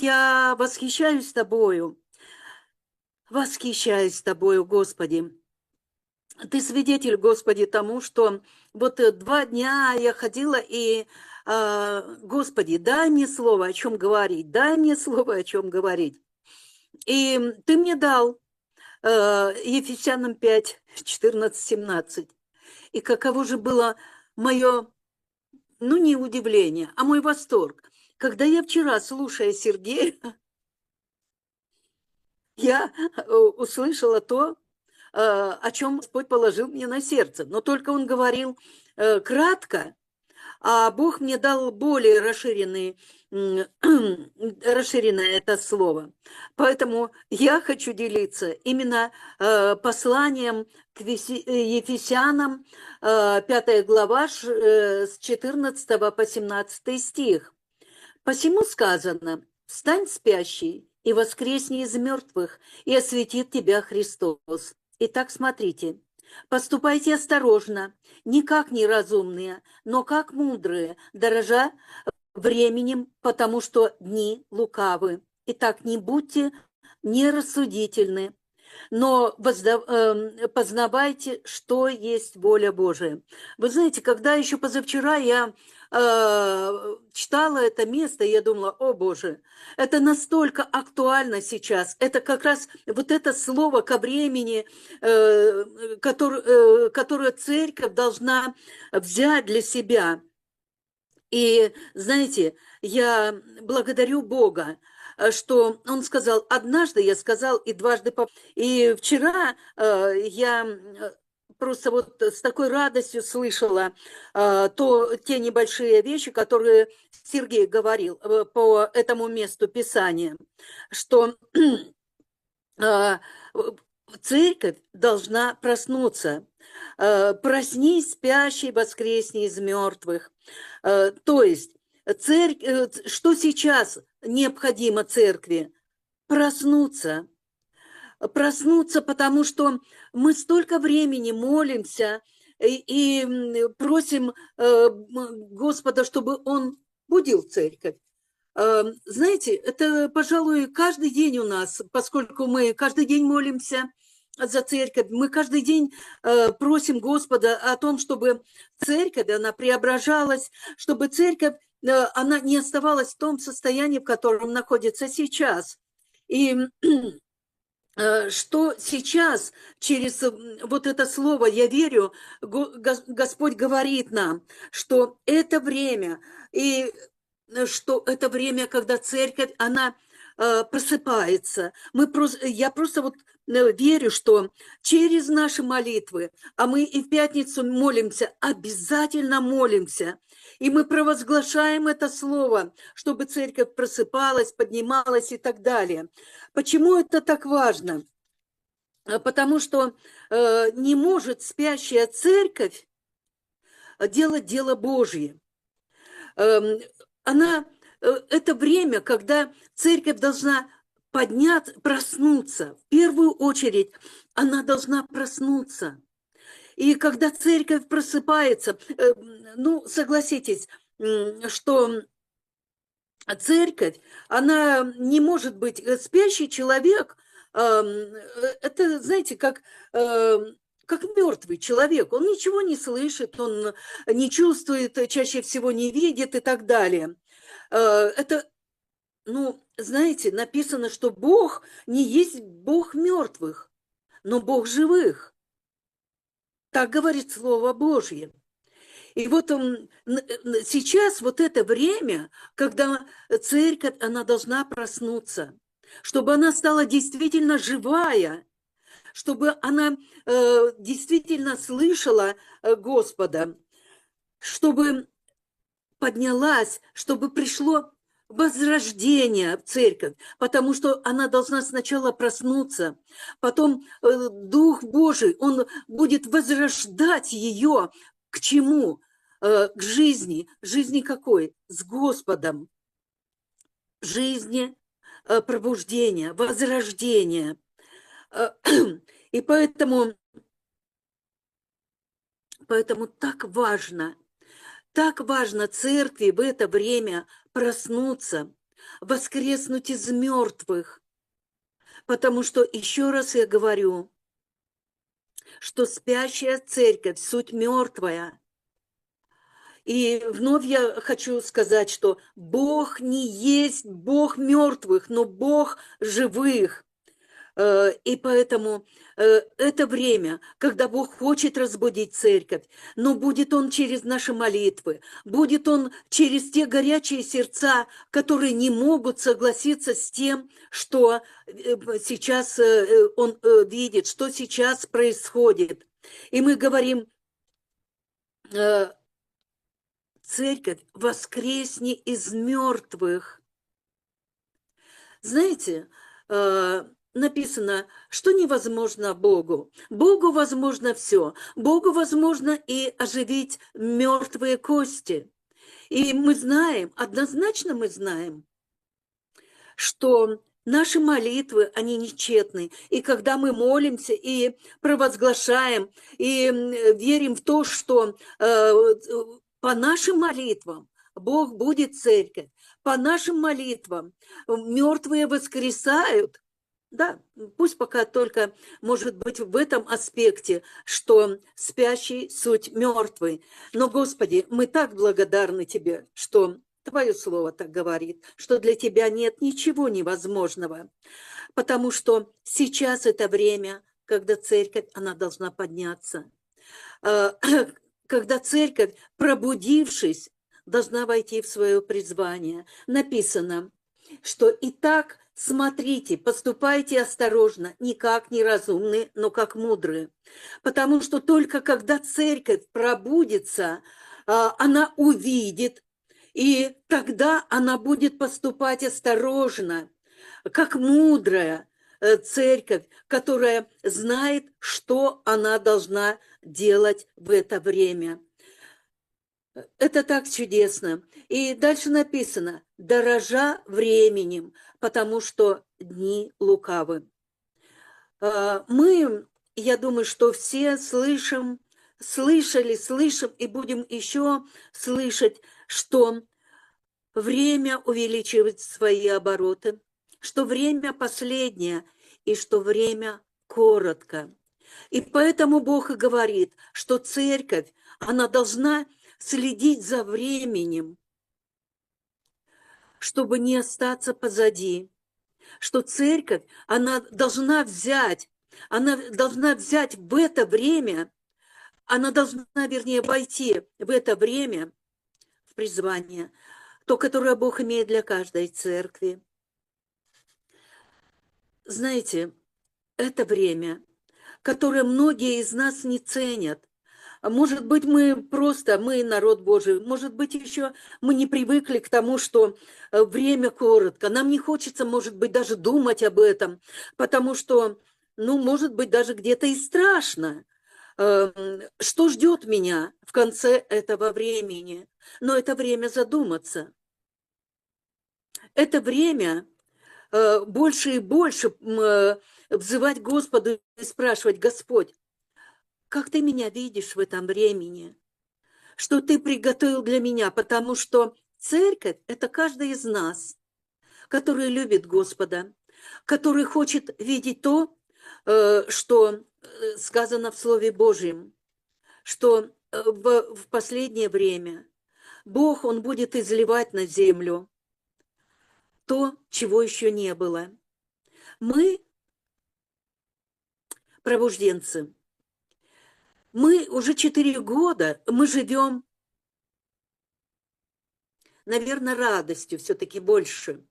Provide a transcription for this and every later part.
я восхищаюсь Тобою, Господи. Ты свидетель, Господи, тому, что вот 2 дня я ходила и, Господи, дай мне слово, о чем говорить, дай мне слово, о чем говорить. И Ты мне дал Ефесянам 5, 14, 17. И каково же было мое, ну, не удивление, а мой восторг, когда я вчера, слушая Сергея, я услышала то, о чем Господь положил мне на сердце. Но только Он говорил кратко, а Бог мне дал более расширенное это слово. Поэтому я хочу делиться именно посланием к Ефесянам, 5 глава, с 14 по 17 стих. «Посему сказано, встань, спящий, и воскресни из мертвых, и осветит тебя Христос». Итак, смотрите, поступайте осторожно, не как неразумные, но как мудрые, дорожа временем, потому что дни лукавы. Итак, не будьте нерассудительны, но познавайте, что есть воля Божия. Вы знаете, когда еще позавчера я читала это место, я думала, о Боже, это настолько актуально сейчас. Это как раз вот это слово ко времени, которое церковь должна взять для себя. И, знаете, я благодарю Бога, что Он сказал, однажды я сказал и дважды И вчера я просто вот с такой радостью слышала те небольшие вещи, которые Сергей говорил по этому месту Писания, что э, церковь должна проснуться. «Проснись, спящий, воскресни из мертвых». То есть, что сейчас необходимо церкви? Проснуться. Проснуться, потому что мы столько времени молимся и просим Господа, чтобы Он будил церковь. Знаете, это, пожалуй, каждый день у нас, поскольку мы каждый день молимся за церковь, мы каждый день просим Господа о том, чтобы церковь, она преображалась, чтобы церковь, она не оставалась в том состоянии, в котором находится сейчас. И что сейчас через вот это слово, я верю, Господь говорит нам, что это время, и что это время, когда церковь, она просыпается. Я просто вот верю, что через наши молитвы, а мы и в пятницу молимся, обязательно молимся, и мы провозглашаем это слово, чтобы церковь просыпалась, поднималась и так далее. Почему это так важно? Потому что не может спящая церковь делать дело Божье. Это время, когда церковь должна проснуться. В первую очередь она должна проснуться. И когда церковь просыпается, ну, согласитесь, что церковь, она не может быть спящий человек, это, знаете, как мертвый человек. Он ничего не слышит, он не чувствует, чаще всего не видит и так далее. Это, ну, знаете, написано, что Бог не есть Бог мертвых, но Бог живых. Так говорит Слово Божье. И вот сейчас вот это время, когда церковь, она должна проснуться, чтобы она стала действительно живая, чтобы она действительно слышала Господа, чтобы поднялась, чтобы пришло возрождение в церковь, потому что она должна сначала проснуться, потом Дух Божий, Он будет возрождать ее к чему? К жизни. Жизни какой? С Господом. Жизни пробуждения, возрождения. И поэтому так важно церкви в это время проснуться, воскреснуть из мертвых. Потому что, еще раз я говорю, что спящая церковь, суть мертвая. И вновь я хочу сказать, что Бог не есть Бог мертвых, но Бог живых. И поэтому это время, когда Бог хочет разбудить церковь, но будет Он через наши молитвы, будет Он через те горячие сердца, которые не могут согласиться с тем, что сейчас Он видит, что сейчас происходит. И мы говорим, церковь, воскресни из мертвых. Знаете, написано, что невозможно Богу. Богу возможно все. Богу возможно и оживить мертвые кости. И мы знаем, однозначно мы знаем, что наши молитвы, они нечетны. И когда мы молимся и провозглашаем, и верим в то, что по нашим молитвам Бог будет церковь, по нашим молитвам мертвые воскресают. Да, пусть пока только, может быть, в этом аспекте, что спящий суть мертвый. Но, Господи, мы так благодарны Тебе, что Твое Слово так говорит, что для Тебя нет ничего невозможного, потому что сейчас это время, когда церковь, она должна подняться. Когда церковь, пробудившись, должна войти в свое призвание. Написано, что «Итак, смотрите, поступайте осторожно, не как неразумные, но как мудрые». Потому что только когда церковь пробудится, она увидит, и тогда она будет поступать осторожно, как мудрая церковь, которая знает, что она должна делать в это время. Это так чудесно. И дальше написано, дорожа временем, потому что дни лукавы. Мы, я думаю, что все слышим и будем еще слышать, что время увеличивает свои обороты, что время последнее и что время коротко. И поэтому Бог и говорит, что церковь, она должна следить за временем, чтобы не остаться позади. Что церковь, она должна взять в это время, она должна, вернее, войти в это время в призвание, то, которое Бог имеет для каждой церкви. Знаете, это время, которое многие из нас не ценят. Может быть, мы народ Божий, может быть, еще мы не привыкли к тому, что время коротко. Нам не хочется, может быть, даже думать об этом, потому что, может быть, даже где-то и страшно. Что ждет меня в конце этого времени? Но это время задуматься. Это время больше и больше взывать Господу и спрашивать: Господь, как ты меня видишь в этом времени? Что ты приготовил для меня? Потому что церковь – это каждый из нас, который любит Господа, который хочет видеть то, что сказано в Слове Божьем, что в последнее время Бог, Он будет изливать на землю то, чего еще не было. Мы, пробужденцы, мы уже 4 года, мы живем, наверное, радостью все-таки больше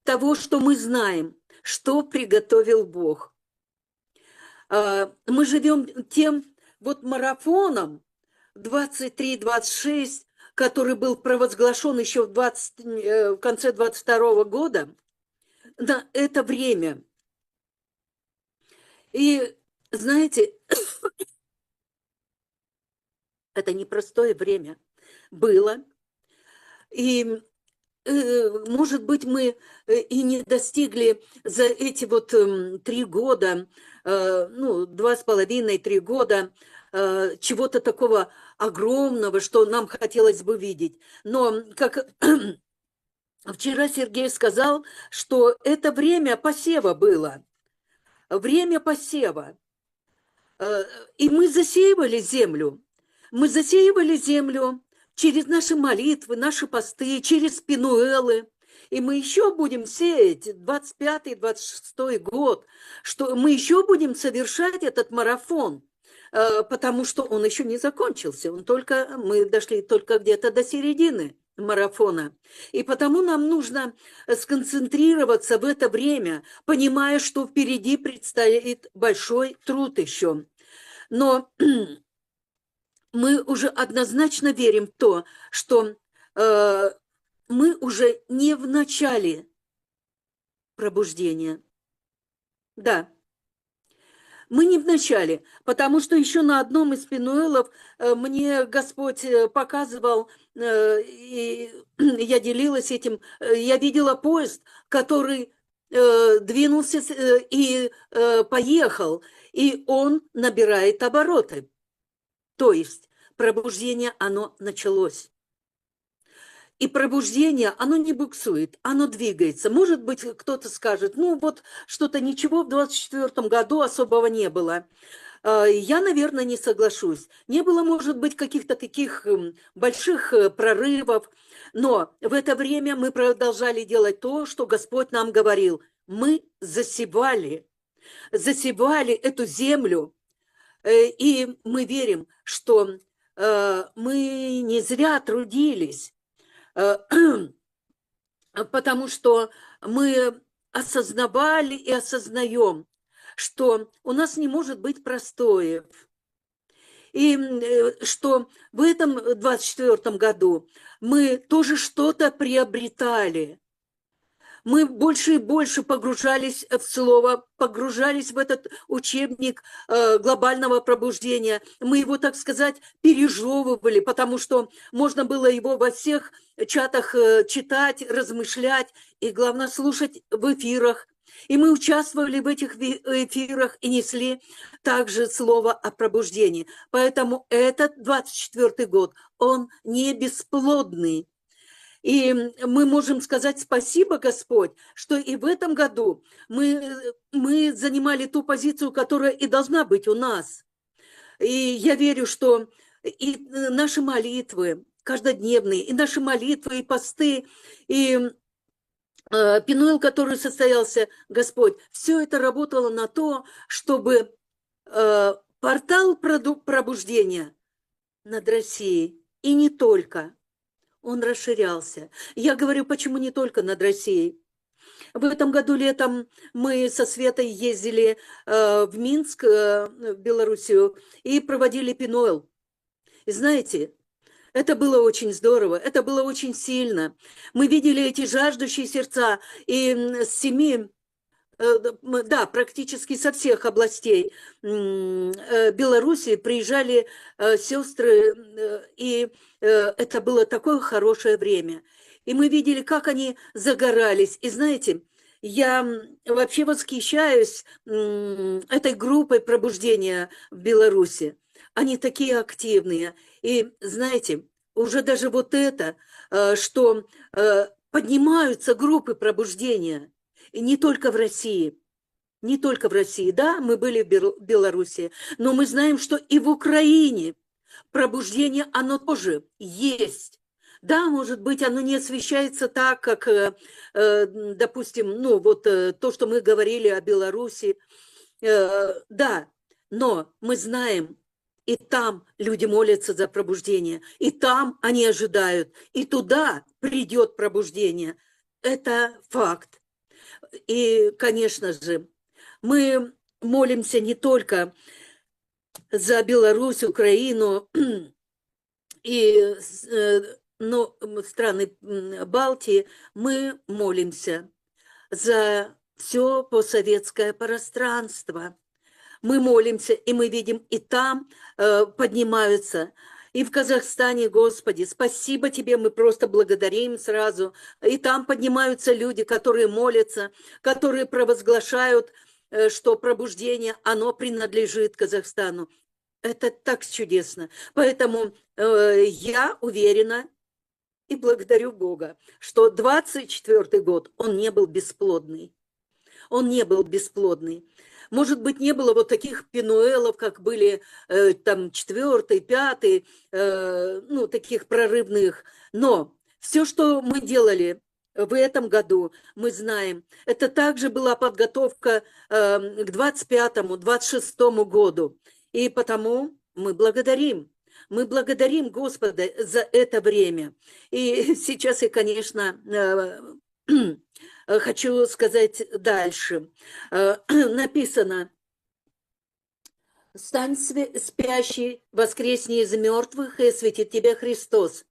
того, что мы знаем, что приготовил Бог. Мы живем тем марафоном 23-26, который был провозглашен еще в конце 22 года, на это время. И, знаете, это непростое время было. И, может быть, мы и не достигли за эти 3 года, 2,5-3 года, чего-то такого огромного, что нам хотелось бы видеть. Но как Вчера Сергей сказал, что это время посева было, время посева. И мы засеивали землю. Мы засеивали землю через наши молитвы, наши посты, через пинуэлы. И мы еще будем сеять 25-26 год, что мы еще будем совершать этот марафон, потому что он еще не закончился. Мы дошли только где-то до середины марафона. И потому нам нужно сконцентрироваться в это время, понимая, что впереди предстоит большой труд еще. Но мы уже однозначно верим в то, что мы уже не в начале пробуждения. Да, мы не в начале, потому что еще на одном из пинуэлов мне Господь показывал, и я делилась этим, я видела поезд, который двинулся и поехал, и он набирает обороты. То есть пробуждение, оно началось. И пробуждение, оно не буксует, оно двигается. Может быть, кто-то скажет, ну вот что-то ничего в 24 году особого не было. Я, наверное, не соглашусь. Не было, может быть, каких-то таких больших прорывов, но в это время мы продолжали делать то, что Господь нам говорил. Мы засевали эту землю, и мы верим, что мы не зря трудились, потому что мы осознавали и осознаем, что у нас не может быть простоев. И что в этом 24 году мы тоже что-то приобретали. Мы больше и больше погружались в слово, погружались в этот учебник глобального пробуждения. Мы его, так сказать, пережевывали, потому что можно было его во всех чатах читать, размышлять и, главное, слушать в эфирах. И мы участвовали в этих эфирах и несли также слово о пробуждении. Поэтому этот 24-й год, он не бесплодный. И мы можем сказать спасибо, Господь, что и в этом году мы занимали ту позицию, которая и должна быть у нас. И я верю, что и наши молитвы каждодневные, и наши молитвы, и посты, и пинуэл, который состоялся, Господь, все это работало на то, чтобы портал пробуждения над Россией, и не только, он расширялся. Я говорю, почему не только над Россией. В этом году летом мы со Светой ездили в Минск, в Белоруссию, и проводили пинуэл. И знаете, это было очень здорово, это было очень сильно. Мы видели эти жаждущие сердца, и с 7, да, практически со всех областей Белоруссии приезжали сестры, и это было такое хорошее время. И мы видели, как они загорались. И знаете, я вообще восхищаюсь этой группой пробуждения в Беларуси. Они такие активные. И знаете, уже даже вот это, что поднимаются группы пробуждения, и не только в России. Не только в России, да, мы были в Беларуси, но мы знаем, что и в Украине пробуждение, оно тоже есть. Да, может быть, оно не освещается так, как, допустим, ну вот то, что мы говорили о Беларуси. Да, но мы знаем, и там люди молятся за пробуждение, и там они ожидают, и туда придет пробуждение. Это факт. И, конечно же, мы молимся не только за Беларусь, Украину и страны Балтии, мы молимся за все постсоветское пространство. Мы молимся, и мы видим, и там поднимаются, и в Казахстане, Господи, спасибо Тебе, мы просто благодарим сразу. И там поднимаются люди, которые молятся, которые провозглашают, что пробуждение, оно принадлежит Казахстану. Это так чудесно. Поэтому я уверена, и благодарю Бога, что 24-й год, он не был бесплодный. Он не был бесплодный. Может быть, не было вот таких пенуэлов, как были там 4-й, 5-й, ну, таких прорывных. Но все, что мы делали в этом году, мы знаем, это также была подготовка к 25-му, 26-му году. И потому мы благодарим. Мы благодарим Господа за это время. И сейчас я, конечно, хочу сказать дальше. Написано: «Стань спящий, воскресни из мертвых, и осветит тебя Христос».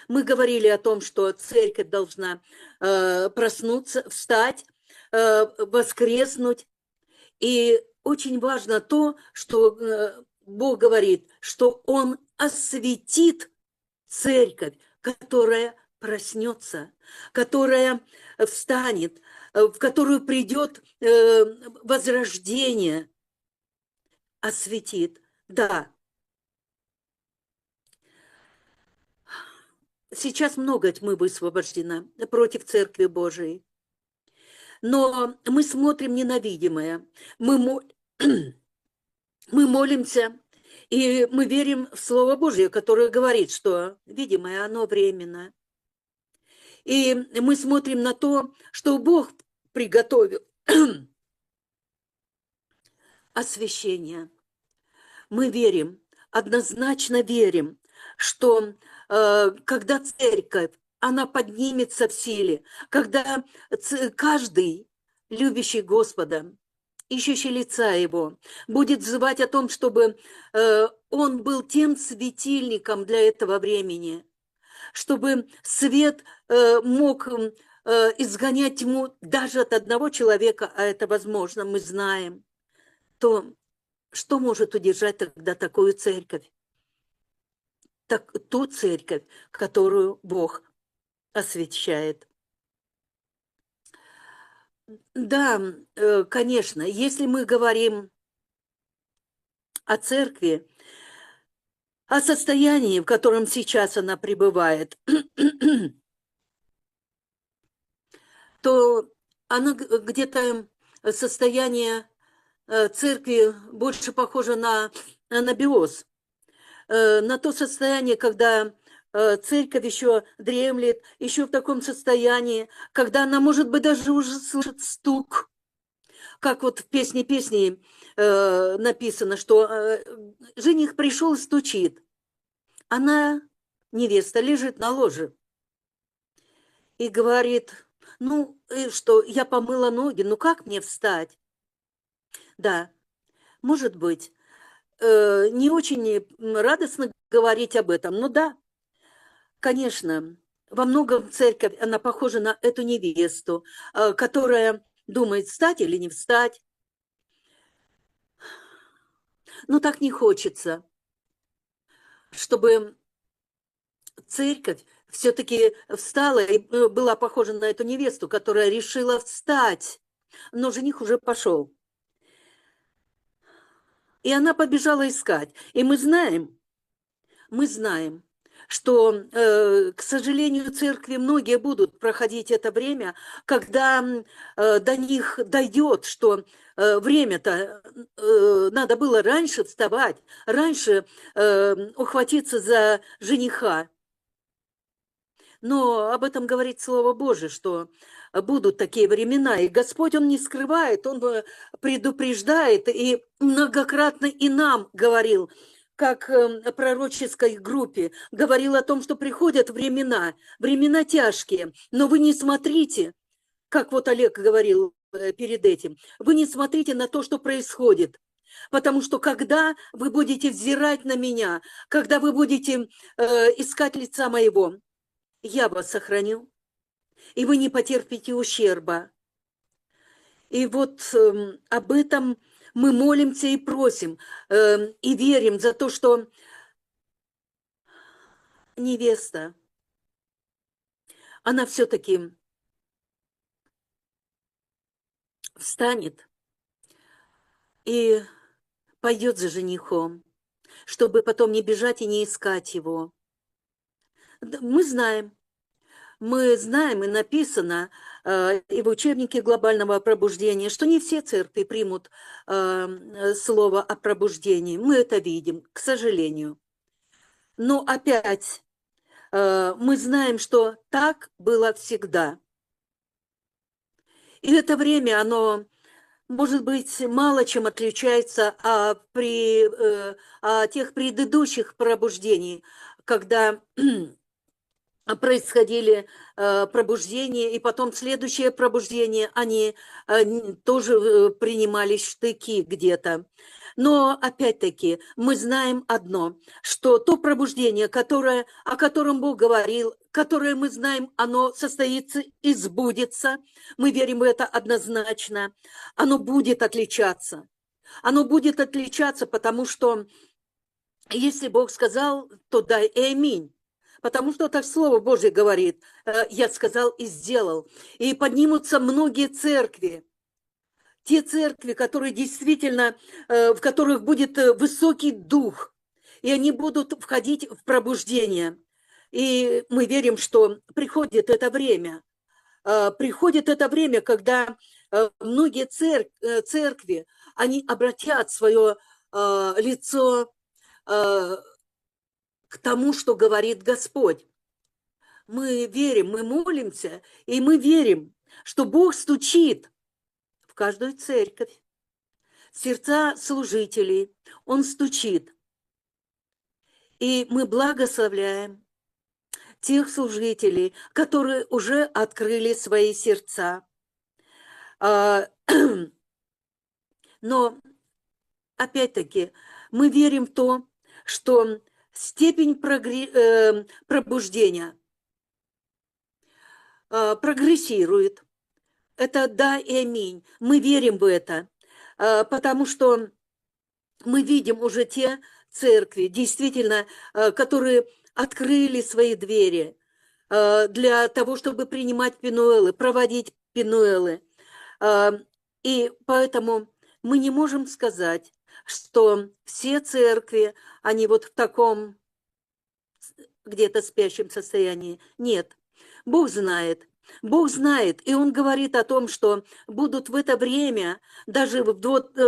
Мы говорили о том, что церковь должна проснуться, встать, воскреснуть. И очень важно то, что Бог говорит, что Он осветит церковь, которая проснется, которая встанет, в которую придет возрождение, осветит. Да, сейчас много тьмы высвобождена против Церкви Божией, но мы смотрим не на видимое, мы молимся, и мы верим в Слово Божье, которое говорит, что видимое, оно временно. И мы смотрим на то, что Бог приготовил освящение. Мы верим, однозначно верим, что когда церковь, она поднимется в силе, когда каждый, любящий Господа, ищущий лица Его, будет взывать о том, чтобы он был тем светильником для этого времени, чтобы свет мог изгонять тьму даже от одного человека, а это возможно, мы знаем, то что может удержать тогда такую церковь? Ту церковь, которую Бог освящает. Да, конечно, если мы говорим о церкви, о состоянии, в котором сейчас она пребывает, то она где-то состояние церкви больше похоже на анабиоз, на то состояние, когда церковь еще дремлет, еще в таком состоянии, когда она, может быть, даже уже слышит стук, как вот в «Песне песней» написано, что жених пришел и стучит. Она, невеста, лежит на ложе и говорит: ну, что, я помыла ноги, ну как мне встать? Да, может быть, не очень радостно говорить об этом, но да, конечно, во многом церковь, она похожа на эту невесту, которая думает, встать или не встать. Но так не хочется, чтобы церковь все-таки встала и была похожа на эту невесту, которая решила встать, но жених уже пошел. И она побежала искать. И мы знаем, что, к сожалению, церкви многие будут проходить это время, когда до них дойдет, что время-то надо было раньше вставать, раньше ухватиться за жениха. Но об этом говорит Слово Божие, что будут такие времена, и Господь, Он не скрывает, Он предупреждает, и многократно и нам говорил, как пророческой группе, говорил о том, что приходят времена, времена тяжкие, но вы не смотрите, как вот Олег говорил перед этим, вы не смотрите на то, что происходит, потому что когда вы будете взирать на меня, когда вы будете искать лица моего, я вас сохраню, и вы не потерпите ущерба. И вот об этом мы молимся и просим, и верим за то, что невеста, она все-таки встанет и пойдет за женихом, чтобы потом не бежать и не искать его. Мы знаем, и написано и в учебнике глобального пробуждения, что не все церкви примут слово о пробуждении. Мы это видим, к сожалению. Но опять мы знаем, что так было всегда. И это время, оно, может быть, мало чем отличается от тех предыдущих пробуждений, когда происходили пробуждения, и потом следующее пробуждение, они тоже принимались штыки где-то. Но, опять-таки, мы знаем одно, что то пробуждение, о котором Бог говорил, которое мы знаем, оно состоится и сбудется, мы верим в это однозначно, оно будет отличаться. Оно будет отличаться, потому что если Бог сказал, то дай и аминь. Потому что так Слово Божье говорит, я сказал и сделал. И поднимутся многие церкви, те церкви, которые действительно, в которых будет высокий дух, и они будут входить в пробуждение. И мы верим, что приходит это время. Приходит это время, когда многие церкви, они обратят свое лицо к тому, что говорит Господь. Мы верим, мы молимся, и мы верим, что Бог стучит в каждую церковь, в сердца служителей. Он стучит. И мы благословляем тех служителей, которые уже открыли свои сердца. Но, опять-таки, мы верим в то, что степень пробуждения прогрессирует. Это да и аминь. Мы верим в это, потому что мы видим уже те церкви, действительно, которые открыли свои двери для того, чтобы принимать пенуэлы, проводить пенуэлы. И поэтому мы не можем сказать, что все церкви, они вот в таком где-то спящем состоянии. Нет, Бог знает. Бог знает, и Он говорит о том, что будут в это время, даже в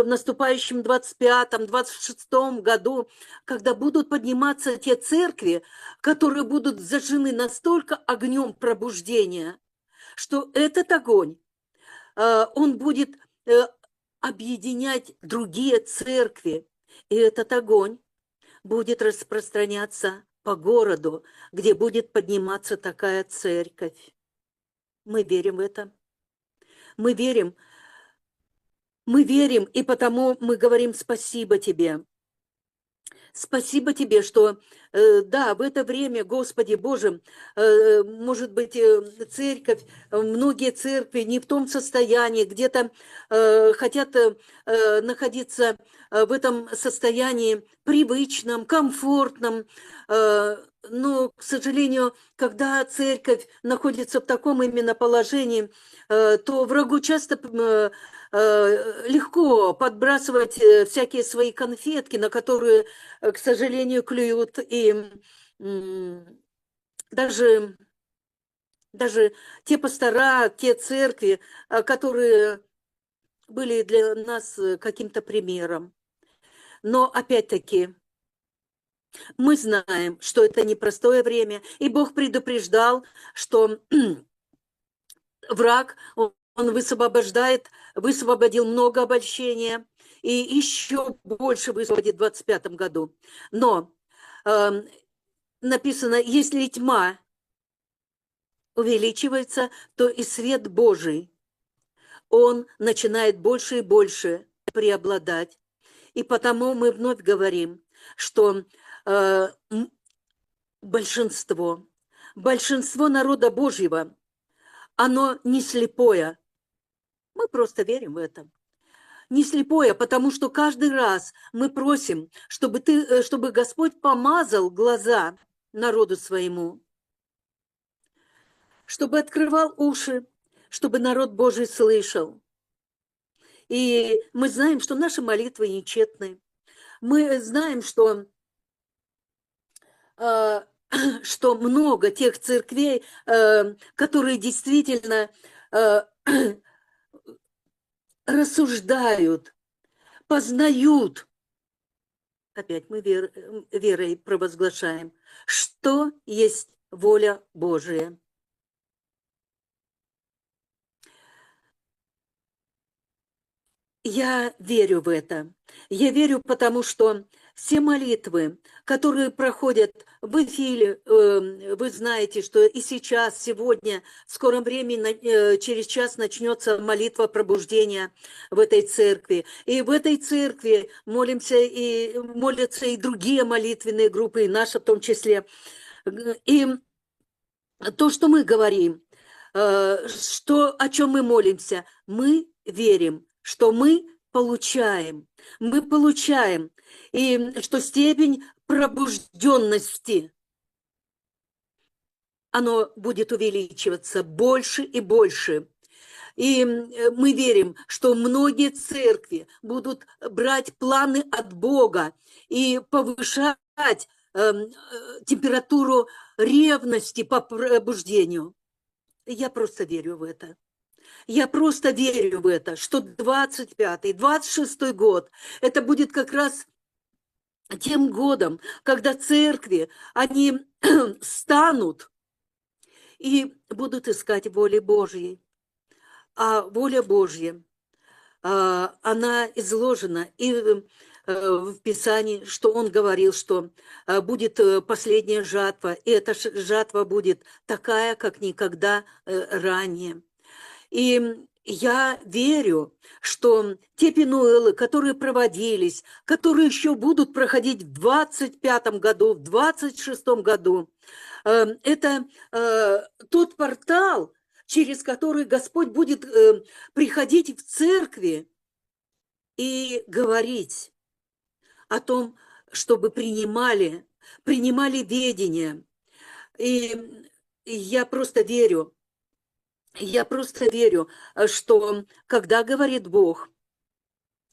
наступающем 25-м, 26-м году, когда будут подниматься те церкви, которые будут зажжены настолько огнем пробуждения, что этот огонь, он будет объединять другие церкви, и этот огонь будет распространяться по городу, где будет подниматься такая церковь. Мы верим в это. Мы верим, и потому мы говорим спасибо Тебе. Спасибо Тебе, что, да, в это время, Господи Боже, может быть, церковь, многие церкви не в том состоянии, где-то хотят находиться в этом состоянии привычном, комфортном, но, к сожалению, когда церковь находится в таком именно положении, то врагу часто легко подбрасывать всякие свои конфетки, на которые, к сожалению, клюют. И даже те пастора, те церкви, которые были для нас каким-то примером. Но опять-таки мы знаем, что это непростое время, и Бог предупреждал, что враг, он высвободил много обольщения, и еще больше высвободит в 25-м году. Но написано, если тьма увеличивается, то и свет Божий, он начинает больше и больше преобладать. И потому мы вновь говорим, что большинство народа Божьего, оно не слепое. Мы просто верим в это. Не слепое, потому что каждый раз мы просим, чтобы Господь помазал глаза народу своему, чтобы открывал уши, чтобы народ Божий слышал. И мы знаем, что наши молитвы нечетны. Мы знаем, что что много тех церквей, которые действительно рассуждают, познают. Опять мы верой провозглашаем, что есть воля Божия. Я верю в это. Я верю, потому что все молитвы, которые проходят в эфире, вы знаете, что и сейчас, сегодня, в скором времени, через час начнется молитва пробуждения в этой церкви. И в этой церкви молятся и другие молитвенные группы, и наша в том числе. И то, что мы говорим, о чем мы молимся, мы верим, что мы получаем. Мы получаем. И что степень пробужденности, оно будет увеличиваться больше и больше. И мы верим, что многие церкви будут брать планы от Бога и повышать температуру ревности по пробуждению. Я просто верю в это. Я просто верю в это, что 25-й, 26-й год, это будет как раз тем годом, когда церкви, они станут и будут искать воли Божьей. А воля Божья, она изложена и в Писании, что он говорил, что будет последняя жатва, и эта жатва будет такая, как никогда ранее. И я верю, что те Пенуэлы, которые проводились, которые еще будут проходить в 25-м году, в 26-м году, это тот портал, через который Господь будет приходить в церкви и говорить о том, чтобы принимали ведение. И я просто верю, что когда говорит Бог,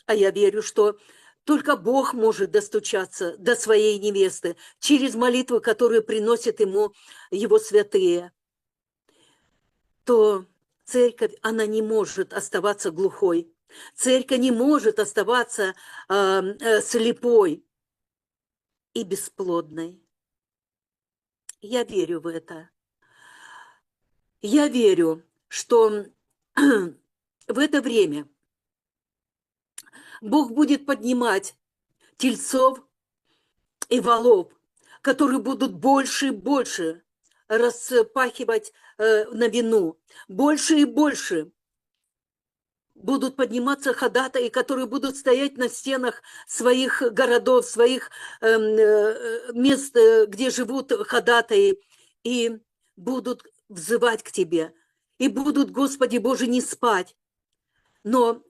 а я верю, что только Бог может достучаться до своей невесты через молитвы, которые приносят ему его святые, то церковь, она не может оставаться глухой. Церковь не может оставаться слепой и бесплодной. Я верю в это. Я верю, что в это время Бог будет поднимать тельцов и волов, которые будут больше и больше распахивать на вину, больше и больше будут подниматься ходатаи, которые будут стоять на стенах своих городов, своих мест, где живут ходатаи, и будут взывать к Тебе, и будут, Господи Боже, не спать, но,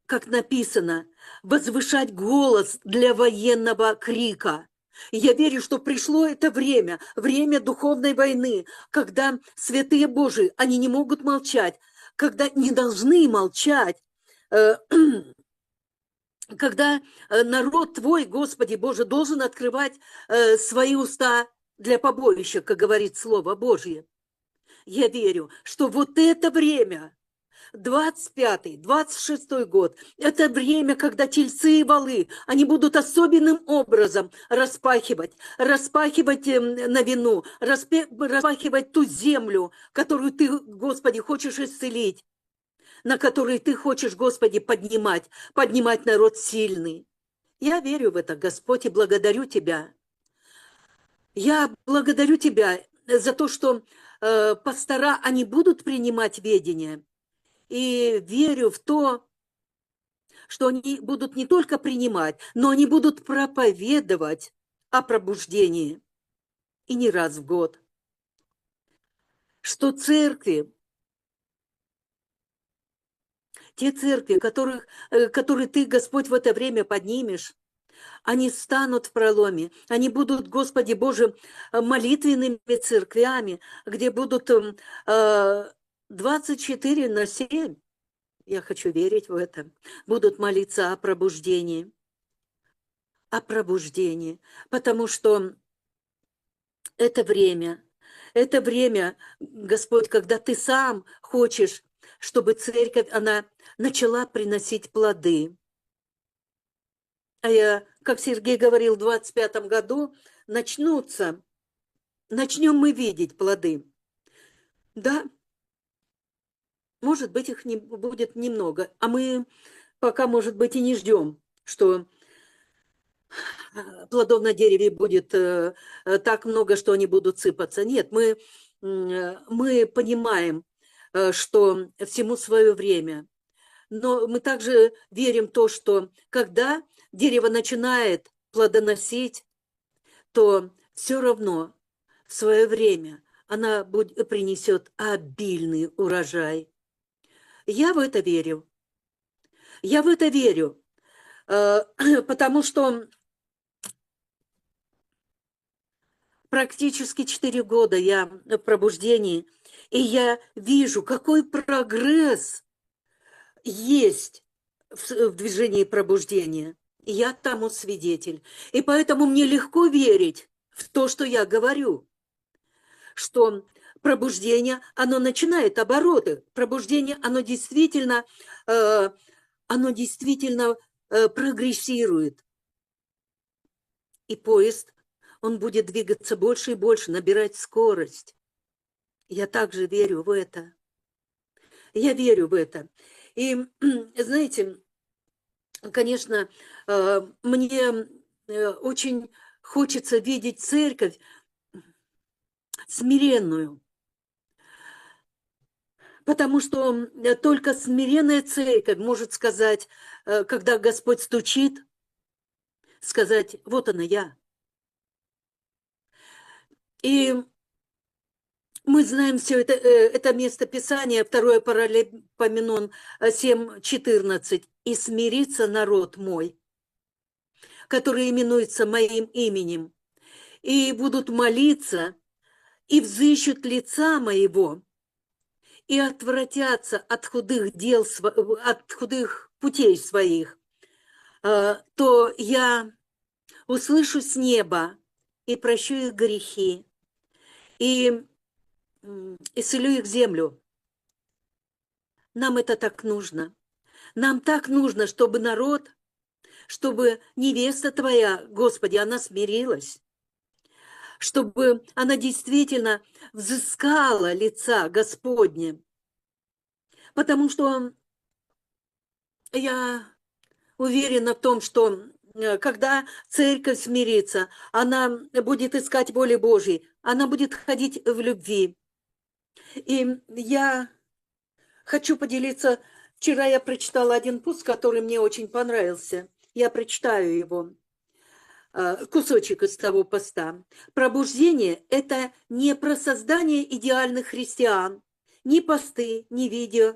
как написано, возвышать голос для военного крика. Я верю, что пришло это время, время духовной войны, когда святые Божии, они не могут молчать, когда не должны молчать, когда народ Твой, Господи Боже, должен открывать свои уста для побоища, как говорит Слово Божье. Я верю, что вот это время, 25-й, 26-й год, это время, когда тельцы и волы, они будут особенным образом распахивать на вину, распахивать ту землю, которую Ты, Господи, хочешь исцелить, на которой Ты хочешь, Господи, поднимать народ сильный. Я верю в это, Господь, и благодарю Тебя. Я благодарю Тебя за то, что пастора, они будут принимать ведение, и верю в то, что они будут не только принимать, но они будут проповедовать о пробуждении, и не раз в год. Что церкви, те церкви, которые Ты, Господь, в это время поднимешь, они станут в проломе, они будут, Господи Боже, молитвенными церквями, где будут 24/7, я хочу верить в это, будут молиться о пробуждении, потому что это время, Господь, когда Ты сам хочешь, чтобы церковь, она начала приносить плоды. А я, как Сергей говорил, в 25-м году начнем мы видеть плоды. Да, может быть, их не будет немного, а мы пока, может быть, и не ждем, что плодов на дереве будет так много, что они будут сыпаться. Нет, мы понимаем, что всему свое время. Но мы также верим в то, что когда дерево начинает плодоносить, то все равно в свое время она принесет обильный урожай. Я в это верю. Я в это верю, потому что практически 4 года я в пробуждении, и я вижу, какой прогресс есть в движении пробуждения. И я тому свидетель. И поэтому мне легко верить в то, что я говорю, что пробуждение, оно начинает обороты. Пробуждение, оно действительно прогрессирует. И поезд, он будет двигаться больше и больше, набирать скорость. Я также верю в это. Я верю в это. И, знаете, конечно, мне очень хочется видеть церковь смиренную, потому что только смиренная церковь может сказать, когда Господь стучит, сказать: вот она я. И мы знаем все это место Писания, 2 Паралипоменон 7:14. «И смирится народ мой, который именуется моим именем, и будут молиться, и взыщут лица моего, и отвратятся от худых дел, от худых путей своих, то я услышу с неба и прощу их грехи, и исцелю их землю». Нам это так нужно. Нам так нужно, чтобы народ, чтобы невеста Твоя, Господи, она смирилась, чтобы она действительно взыскала лица Господне. Потому что я уверена в том, что когда церковь смирится, она будет искать воли Божьей, она будет ходить в любви. И я хочу поделиться. Вчера я прочитала один пост, который мне очень понравился. Я прочитаю его, кусочек из того поста. Пробуждение – это не про создание идеальных христиан. Ни посты, ни видео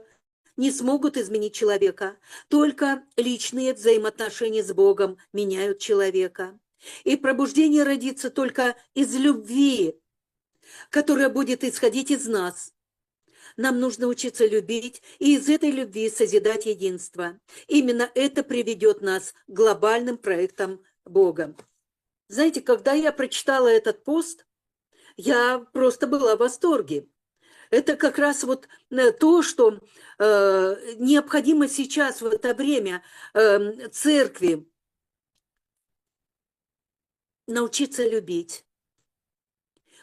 не смогут изменить человека. Только личные взаимоотношения с Богом меняют человека. И пробуждение родится только из любви, которая будет исходить из нас. Нам нужно учиться любить и из этой любви созидать единство. Именно это приведет нас к глобальным проектам Бога. Знаете, когда я прочитала этот пост, я просто была в восторге. Это как раз вот то, что необходимо сейчас, в это время, церкви научиться любить,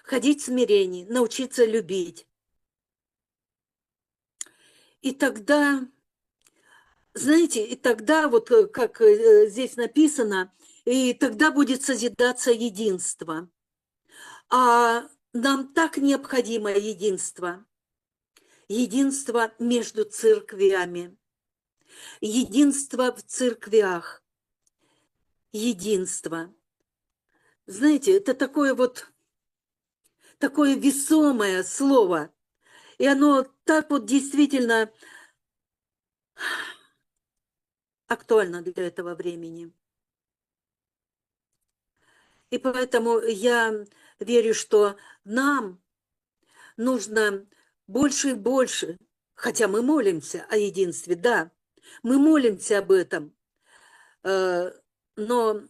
ходить в смирении, научиться любить. И тогда, знаете, и тогда, вот как здесь написано, и тогда будет созидаться единство. А нам так необходимо единство. Единство между церквями. Единство в церквях. Единство. Знаете, это такое весомое слово. И оно так вот действительно актуально для этого времени. И поэтому я верю, что нам нужно больше и больше, хотя мы молимся о единстве, да, мы молимся об этом, но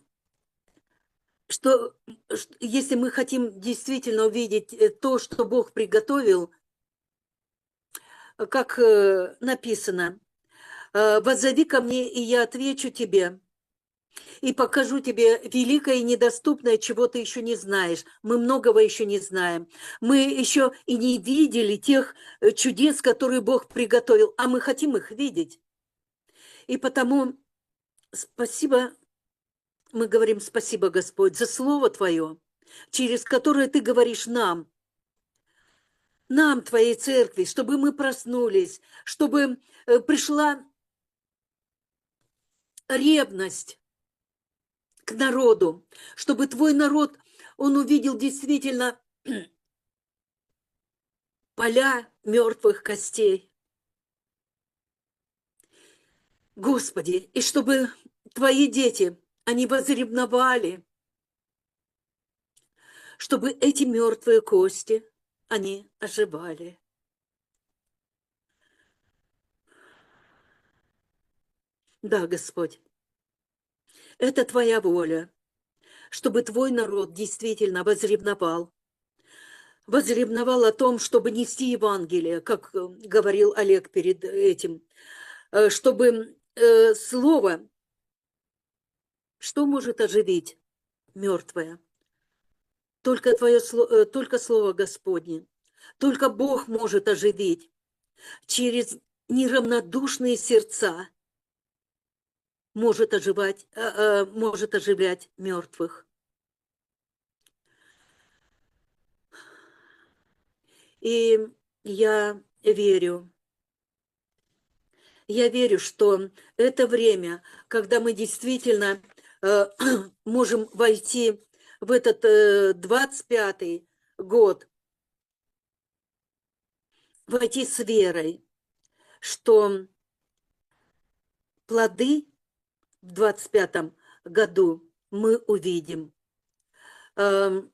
что если мы хотим действительно увидеть то, что Бог приготовил, как написано, «Воззови ко мне, и я отвечу тебе, и покажу тебе великое и недоступное, чего ты еще не знаешь». Мы многого еще не знаем. Мы еще и не видели тех чудес, которые Бог приготовил, а мы хотим их видеть. И потому спасибо, мы говорим спасибо, Господь, за Слово Твое, через которое Ты говоришь нам, Твоей церкви, чтобы мы проснулись, чтобы пришла ревность к народу, чтобы Твой народ, он увидел действительно поля мертвых костей. Господи, и чтобы Твои дети, они возревновали, чтобы эти мертвые кости, они оживали. Да, Господь, это Твоя воля, чтобы Твой народ действительно возревновал о том, чтобы нести Евангелие, как говорил Олег перед этим, чтобы Слово, что может оживить мертвое? Только только Слово Господне. Только Бог может оживить через неравнодушные сердца, может оживлять мертвых. И я верю, что это время, когда мы действительно можем войти в этот 25-й год, войти с верой, что плоды в 25-м году мы увидим. В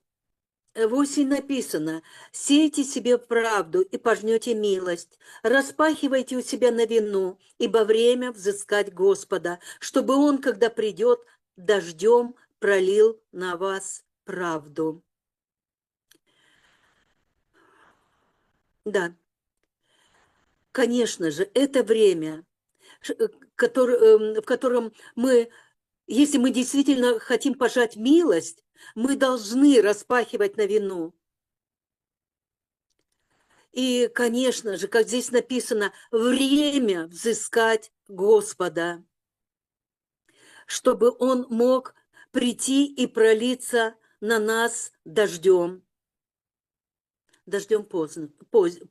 осень написано: «Сейте себе правду и пожнете милость, распахивайте у себя новину, ибо время взыскать Господа, чтобы Он, когда придет, дождем пролил на вас правду». Да, конечно же, это время, в котором мы, если мы действительно хотим пожать милость, мы должны распахивать новину. И, конечно же, как здесь написано, время взыскать Господа, чтобы Он мог прийти и пролиться на нас дождем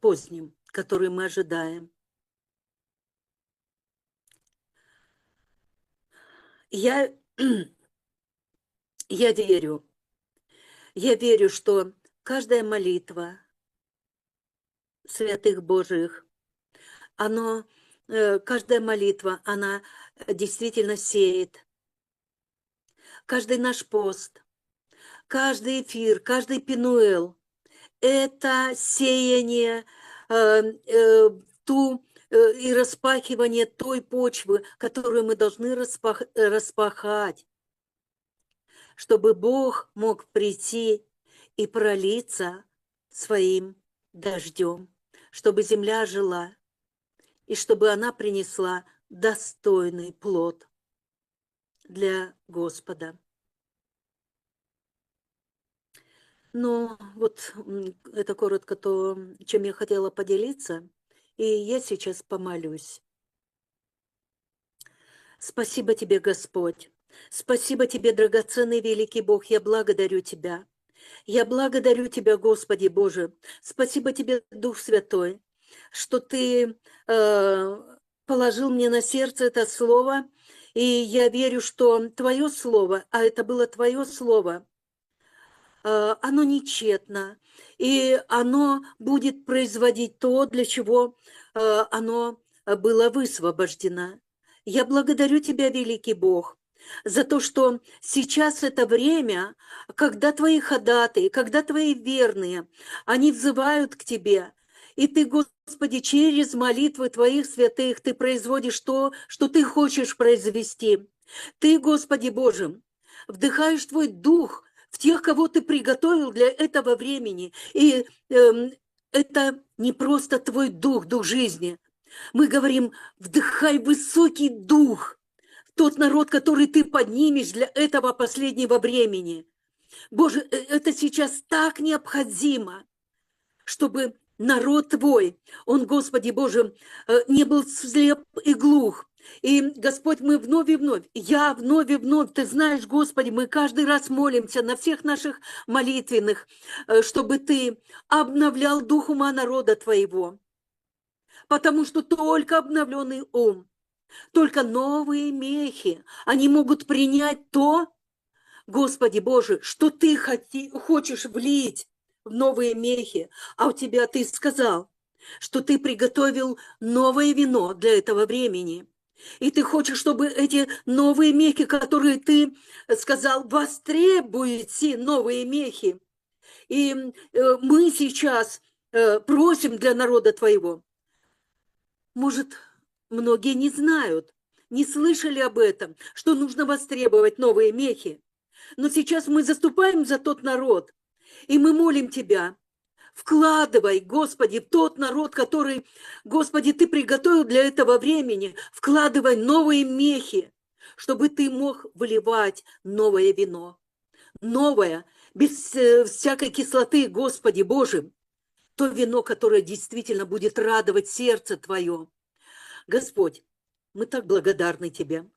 поздним, который мы ожидаем. Я верю, что каждая молитва святых Божьих, каждая молитва, она действительно сеет. Каждый наш пост, каждый эфир, каждый пенуэл – это сеяние и распахивание той почвы, которую мы должны распахать, чтобы Бог мог прийти и пролиться своим дождем, чтобы земля жила, и чтобы она принесла достойный плод для Господа. Но вот это коротко то, чем я хотела поделиться, и я сейчас помолюсь. Спасибо Тебе, Господь. Спасибо Тебе, драгоценный великий Бог, я благодарю Тебя. Я благодарю Тебя, Господи Боже. Спасибо Тебе, Дух Святой, что Ты положил мне на сердце это слово, и я верю, что Твое слово, а это было Твое слово, оно нечетно, и оно будет производить то, для чего оно было высвобождено. Я благодарю Тебя, великий Бог, за то, что сейчас это время, когда Твои ходатаи, когда Твои верные, они взывают к Тебе, и Ты, Господи, через молитвы Твоих святых Ты производишь то, что Ты хочешь произвести. Ты, Господи Боже, вдыхаешь Твой Дух в тех, кого ты приготовил для этого времени. И это не просто твой дух, дух жизни. Мы говорим, вдыхай высокий дух, тот народ, который ты поднимешь для этого последнего времени. Боже, это сейчас так необходимо, чтобы народ Твой, он, Господи Боже, не был слеп и глух. И, Господь, мы вновь и вновь, я вновь и вновь, Ты знаешь, Господи, мы каждый раз молимся на всех наших молитвенных, чтобы Ты обновлял дух ума народа Твоего. Потому что только обновленный ум, только новые мехи, они могут принять то, Господи Боже, что Ты хочешь влить в новые мехи, а у Тебя Ты сказал, что Ты приготовил новое вино для этого времени. И Ты хочешь, чтобы эти новые мехи, которые Ты сказал, востребуете новые мехи. И мы сейчас просим для народа Твоего. Может, многие не знают, не слышали об этом, что нужно востребовать новые мехи. Но сейчас мы заступаем за тот народ, и мы молим Тебя. Вкладывай, Господи, в тот народ, который, Господи, Ты приготовил для этого времени. Вкладывай новые мехи, чтобы Ты мог выливать новое вино. Новое, без всякой кислоты, Господи Боже. То вино, которое действительно будет радовать сердце Твое. Господь, мы так благодарны Тебе.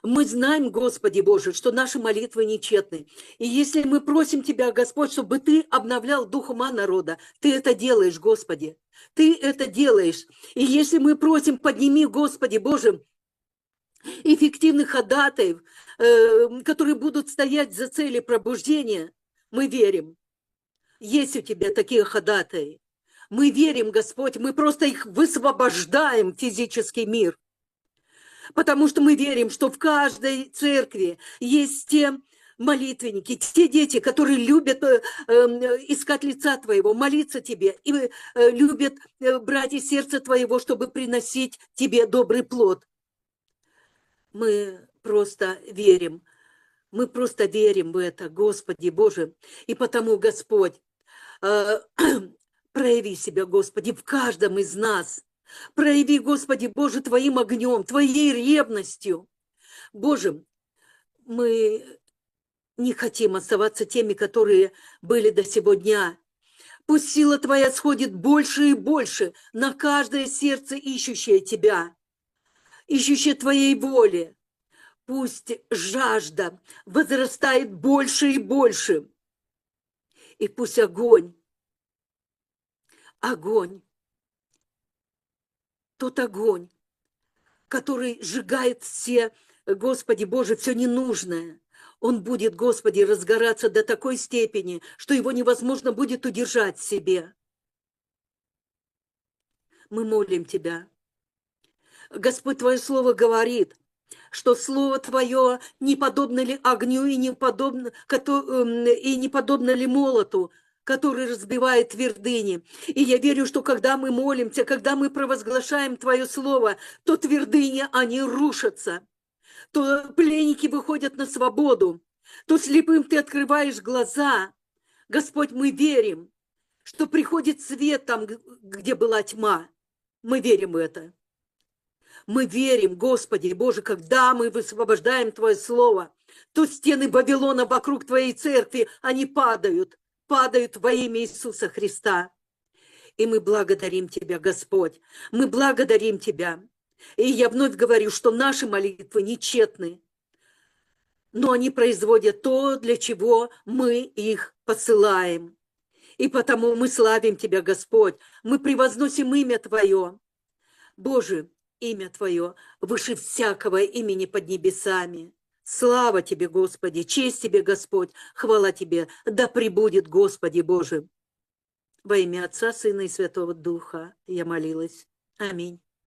Мы знаем, Господи Боже, что наши молитвы нечетны. И если мы просим Тебя, Господь, чтобы Ты обновлял дух ума народа, Ты это делаешь, Господи. Ты это делаешь. И если мы просим, подними, Господи Боже, эффективных ходатаев, которые будут стоять за цели пробуждения, мы верим. Есть у Тебя такие ходатаи. Мы верим, Господь, мы просто их высвобождаем в физический мир. Потому что мы верим, что в каждой церкви есть те молитвенники, те дети, которые любят искать лица Твоего, молиться Тебе, и любят брать из сердца Твоего, чтобы приносить Тебе добрый плод. Мы просто верим в это, Господи Боже. И потому, Господь, прояви себя, Господи, в каждом из нас. Прояви, Господи Боже, Твоим огнем, Твоей ревностью. Боже, мы не хотим оставаться теми, которые были до сего дня. Пусть сила Твоя сходит больше и больше на каждое сердце, ищущее Тебя, ищущее Твоей воли. Пусть жажда возрастает больше и больше. И пусть огонь, тот огонь, который сжигает все, Господи Боже, все ненужное, он будет, Господи, разгораться до такой степени, что его невозможно будет удержать в себе. Мы молим Тебя. Господь, Твое Слово говорит, что Слово Твое не подобно ли огню и не подобно ли молоту, который разбивает твердыни. И я верю, что когда мы молимся, когда мы провозглашаем Твое Слово, то твердыни, они рушатся, то пленники выходят на свободу, то слепым Ты открываешь глаза. Господь, мы верим, что приходит свет там, где была тьма. Мы верим в это. Мы верим, Господи Боже, когда мы высвобождаем Твое Слово, то стены Вавилона вокруг Твоей церкви, они падают во имя Иисуса Христа. И мы благодарим Тебя, Господь, мы благодарим Тебя. И я вновь говорю, что наши молитвы нечетны, но они производят то, для чего мы их посылаем. И потому мы славим Тебя, Господь, мы превозносим имя Твое. Боже, имя Твое выше всякого имени под небесами. Слава Тебе, Господи, честь Тебе, Господь, хвала Тебе, да пребудет, Господи Боже. Во имя Отца, Сына и Святого Духа я молилась. Аминь.